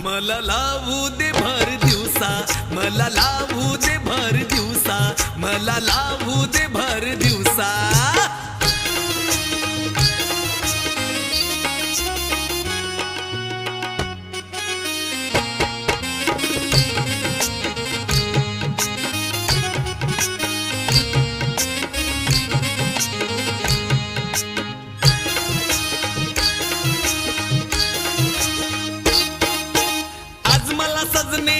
मला लावू दे भर दिवसा, मला लावू दे भर दिवसा, मला लावू दे भर दिवसा. आज मला सजने